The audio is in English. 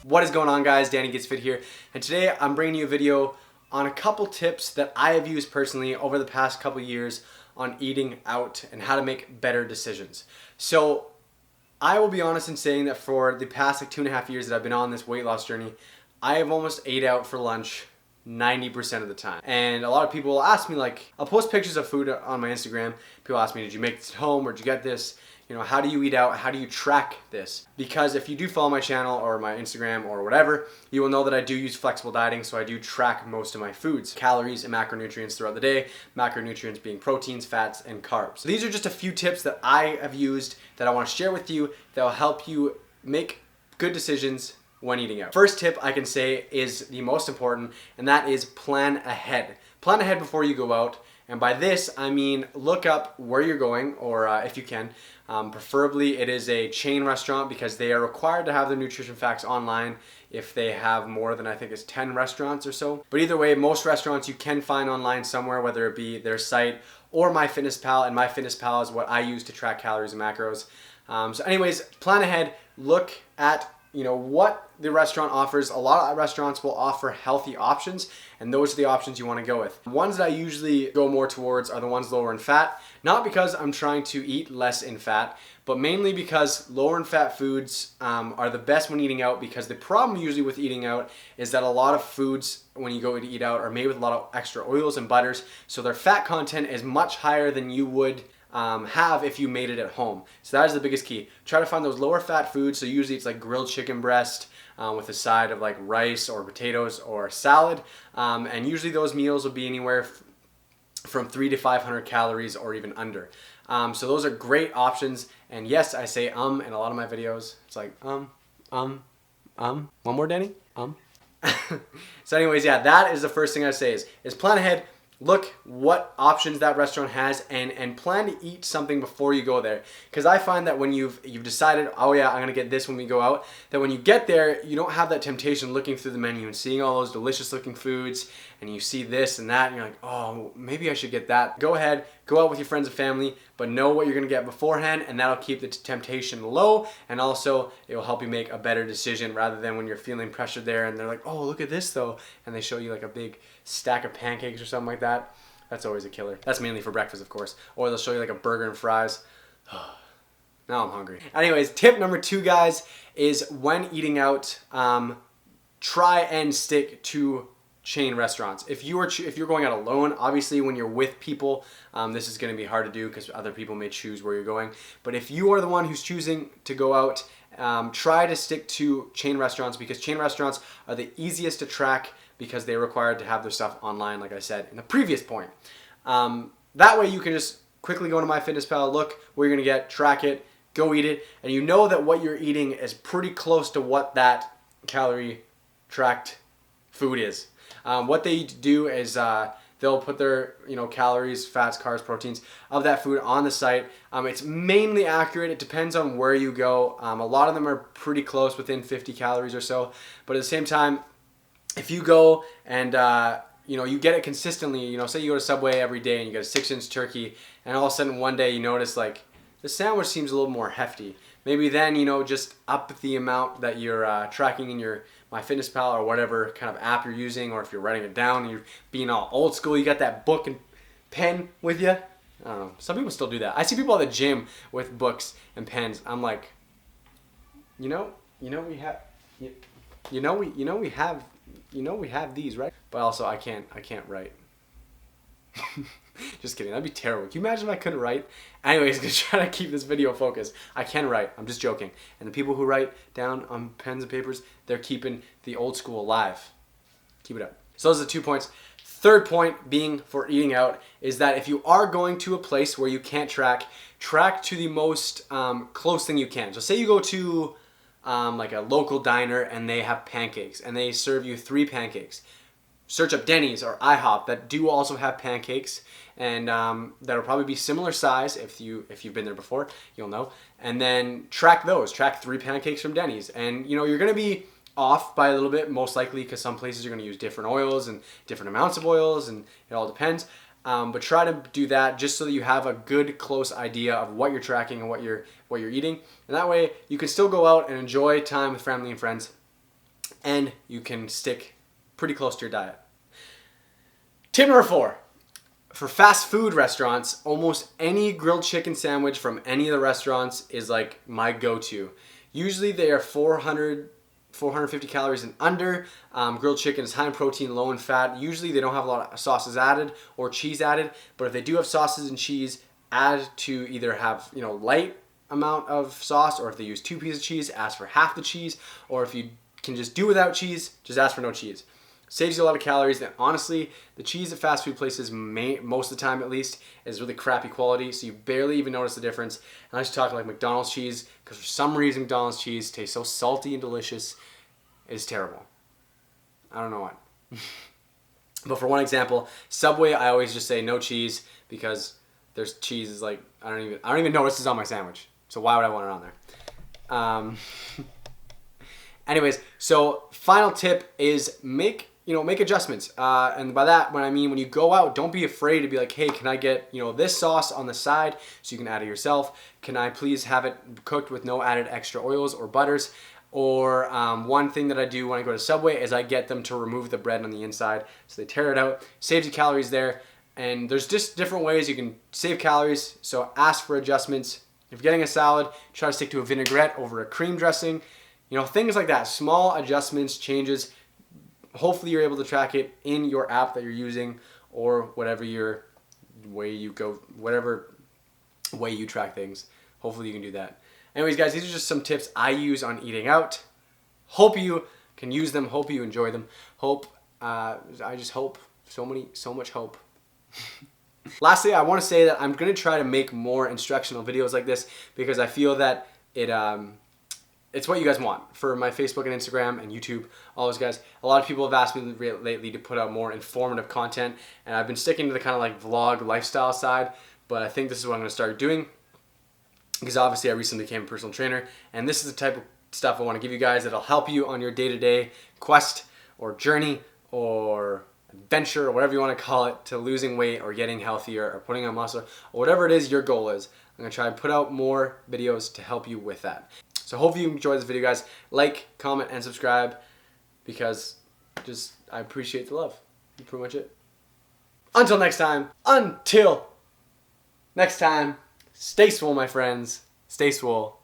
What is going on, guys? Danny Gets Fit here, and today I'm bringing you a video on a couple tips that I have used personally over the past couple years on eating out and how to make better decisions. So I will be honest in saying that for the past 2.5 years that I've been on this weight loss journey, I have almost ate out for lunch 90% of the time. And a lot of people will ask me, like, I'll post pictures of food on my Instagram. People ask me, did you make this at home? Where'd you get this? You know, how do you eat out? How do you track this? Because if you do follow my channel or my Instagram or whatever, you will know that I do use flexible dieting, so I do track most of my foods, calories and macronutrients throughout the day, macronutrients being proteins, fats, and carbs. These are just a few tips that I have used that I want to share with you that will help you make good decisions when eating out. First tip I can say is the most important, and that is plan ahead. Plan ahead before you go out. And by this, I mean look up where you're going, or if you can. Preferably it is a chain restaurant because they are required to have their nutrition facts online if they have more than, I think it's 10 restaurants or so. But either way, most restaurants you can find online somewhere, whether it be their site or MyFitnessPal, and MyFitnessPal is what I use to track calories and macros. So anyways, plan ahead, look at what the restaurant offers. A lot of restaurants will offer healthy options, and those are the options you want to go with. The ones that I usually go more towards are the ones lower in fat, not because I'm trying to eat less in fat, but mainly because lower in fat foods are the best when eating out, because the problem usually with eating out is that a lot of foods when you go to eat out are made with a lot of extra oils and butters, so their fat content is much higher than you would have if you made it at home. So that is the biggest key. Try to find those lower fat foods. So usually it's like grilled chicken breast with a side of like rice or potatoes or salad. And usually those meals will be anywhere from 300 to 500 calories or even under. So those are great options. And yes, I say in a lot of my videos. It's like one more, Danny? So anyways, yeah, that is the first thing I say is plan ahead. Look what options that restaurant has and plan to eat something before you go there. Because I find that when you've decided, oh yeah, I'm gonna get this when we go out, that when you get there, you don't have that temptation looking through the menu and seeing all those delicious looking foods, and you see this and that, and you're like, oh, maybe I should get that. Go ahead, go out with your friends and family, but know what you're gonna get beforehand, and that'll keep the temptation low, and also it will help you make a better decision rather than when you're feeling pressured there and they're like, oh, look at this though, and they show you like a big stack of pancakes or something like that. That's always a killer. That's mainly for breakfast, of course. Or they'll show you like a burger and fries. Now I'm hungry. Anyways, tip number 2, guys, is when eating out, try and stick to chain restaurants. If you're going out alone, obviously when you're with people, this is going to be hard to do because other people may choose where you're going. But if you are the one who's choosing to go out, try to stick to chain restaurants, because chain restaurants are the easiest to track because they're required to have their stuff online, like I said in the previous point. That way you can just quickly go to MyFitnessPal, look where you're gonna get, track it, go eat it, and you know that what you're eating is pretty close to what that calorie tracked food is. What they do is they'll put their calories, fats, carbs, proteins of that food on the site. It's mainly accurate. It depends on where you go. A lot of them are pretty close, within 50 calories or so, but at the same time, if you go and you get it consistently, say you go to Subway every day and you get a 6-inch turkey, and all of a sudden one day you notice like the sandwich seems a little more hefty. Maybe then just up the amount that you're tracking in your MyFitnessPal or whatever kind of app you're using, or if you're writing it down, you're being all old school, you got that book and pen with you. I don't know. Some people still do that. I see people at the gym with books and pens. I'm like, we have these, right? But also I can't write. Just kidding, that'd be terrible. Can you imagine if I couldn't write? Anyways, gonna try to keep this video focused. I can write, I'm just joking. And the people who write down on pens and papers, they're keeping the old school alive. Keep it up. So those are the 2 points. Third point being for eating out is that if you are going to a place where you can't track to the most close thing you can. So say you go to like a local diner and they have pancakes and they serve you 3 pancakes. Search up Denny's or IHOP that do also have pancakes, and that'll probably be similar size. If you've been there before, you'll know. And then track those. Track 3 pancakes from Denny's, and you're gonna be off by a little bit, most likely, because some places are gonna use different oils and different amounts of oils, and it all depends. But try to do that just so that you have a good, close idea of what you're tracking and what you're eating, and that way you can still go out and enjoy time with family and friends and you can stick pretty close to your diet. Tip number 4. For fast food restaurants, almost any grilled chicken sandwich from any of the restaurants is like my go-to. Usually they are 450 calories and under. Grilled chicken is high in protein, low in fat. Usually they don't have a lot of sauces added or cheese added, but if they do have sauces and cheese, add to either have, light amount of sauce, or if they use 2 pieces of cheese, ask for half the cheese, or if you can just do without cheese, just ask for no cheese. Saves you a lot of calories, and honestly, the cheese at fast food places, most of the time at least, is really crappy quality, so you barely even notice the difference. Unless you talk like McDonald's cheese, because for some reason McDonald's cheese tastes so salty and delicious, it's terrible. I don't know why. But for one example, Subway, I always just say no cheese, because there's cheese is like, I don't even notice it's on my sandwich, so why would I want it on there? Anyways, so final tip is make adjustments. And by that, when you go out, don't be afraid to be like, hey, can I get, this sauce on the side so you can add it yourself? Can I please have it cooked with no added extra oils or butters? Or one thing that I do when I go to Subway is I get them to remove the bread on the inside. So they tear it out, saves you calories there. And there's just different ways you can save calories. So ask for adjustments. If you're getting a salad, try to stick to a vinaigrette over a cream dressing. Things like that. Small adjustments, changes. Hopefully you're able to track it in your app that you're using, or whatever way you track things. Hopefully you can do that. Anyways, guys, these are just some tips I use on eating out. Hope you can use them. Hope you enjoy them. I just hope. So much hope. Lastly, I want to say that I'm going to try to make more instructional videos like this, because I feel that it's what you guys want for my Facebook and Instagram and YouTube, all those guys. A lot of people have asked me lately to put out more informative content, and I've been sticking to the kind of like vlog lifestyle side, but I think this is what I'm going to start doing, because obviously I recently became a personal trainer, and this is the type of stuff I want to give you guys that'll help you on your day-to-day quest or journey or adventure, or whatever you want to call it, to losing weight or getting healthier or putting on muscle, or whatever it is your goal is. I'm going to try and put out more videos to help you with that. So hopefully you enjoyed this video, guys. Like, comment, and subscribe, because I appreciate the love. That's pretty much it. Until next time, stay swole, my friends. Stay swole.